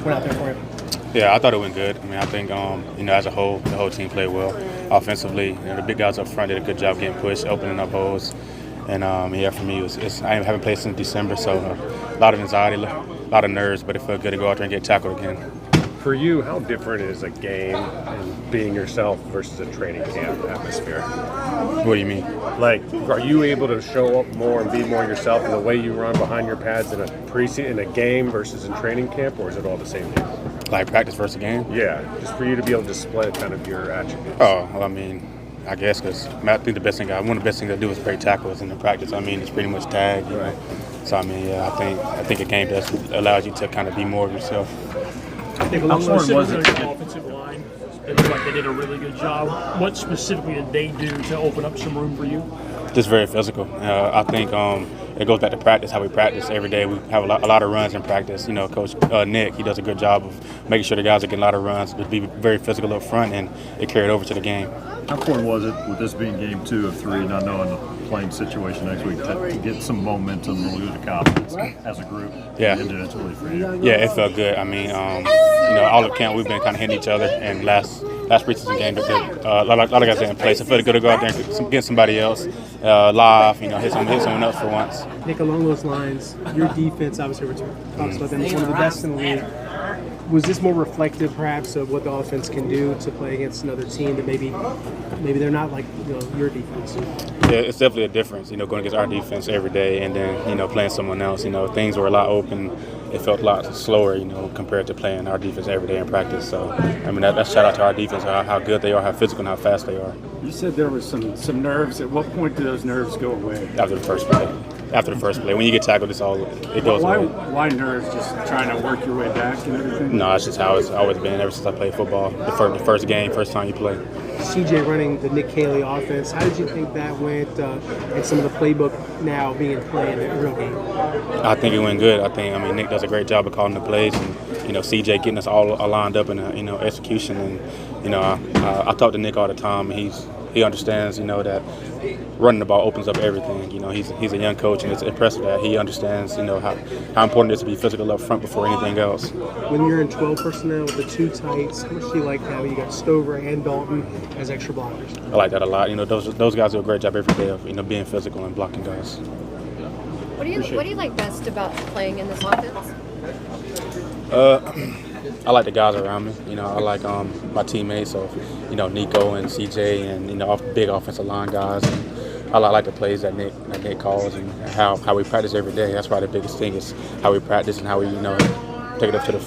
went out there for you? Yeah, I thought it went good. I mean, I think, as a whole, the whole team played well. Offensively, the big guys up front did a good job getting pushed, opening up holes. And, for me, I haven't played since December, so a lot of anxiety, a lot of nerves, but it felt good to go out there and get tackled again. For you, how different is a game and being yourself versus a training camp atmosphere? What do you mean? Like, are you able to show up more and be more yourself in the way you run behind your pads in a game versus in training camp, or is it all the same thing? Like practice versus game? Yeah, just for you to be able to display kind of your attributes. Oh, well, I guess because I think one of the best things I do is break tackles in the practice. It's pretty much tag, you know. So I think a game does allows you to kind of be more of yourself. I think along those the offensive line, it looked like they did a really good job. What specifically did they do to open up some room for you? Just very physical. I think it goes back to practice, how we practice every day. We have a lot of runs in practice. You know, Coach Nick, he does a good job of making sure the guys are getting a lot of runs, to be very physical up front, and it carried over to the game. How important was it, with this being game 2 of 3, not knowing the playing situation next week, to get some momentum, a little bit of confidence as a group individually for you? Yeah, it felt good. All of camp we've been kind of hitting each other, and last preseason game, a lot of guys didn't play, so it felt good to go out there and get somebody else live, hit someone else for once. Nick, along those lines, your defense, obviously, talks about them as one of the best in the league. Was this more reflective, perhaps, of what the offense can do to play against another team that maybe they're not like your defense? Yeah, it's definitely a difference, going against our defense every day and then, playing someone else. Things were a lot open. It felt a lot slower, compared to playing our defense every day in practice. So, that's shout out to our defense, how good they are, how physical and how fast they are. You said there was some nerves. At what point do those nerves go away? After the first play. When you get tackled, it goes away. Why nerves? Just trying to work your way back and everything? No, it's just how it's always been ever since I played football. The first time you play. CJ running the Nick Caley offense, how did you think that went, and some of the playbook now being in play in the real game? I think it went good. Nick does a great job of calling the plays, and CJ getting us all lined up in execution. And I talk to Nick all the time. He understands that running the ball opens up everything. He's a young coach, and it's impressive that he understands how important it is to be physical up front before anything else. When you're in 12 personnel with the two tights, how much do you like how you got Stover and Dalton as extra blockers? I like that a lot. Those guys do a great job every day of being physical and blocking guys. What do you like best about playing in this offense? I like the guys around me. I like my teammates, so Nico and CJ and big offensive line guys. And I like the plays that Nick calls and how we practice every day. That's probably the biggest thing is how we practice and how we take it up to the field.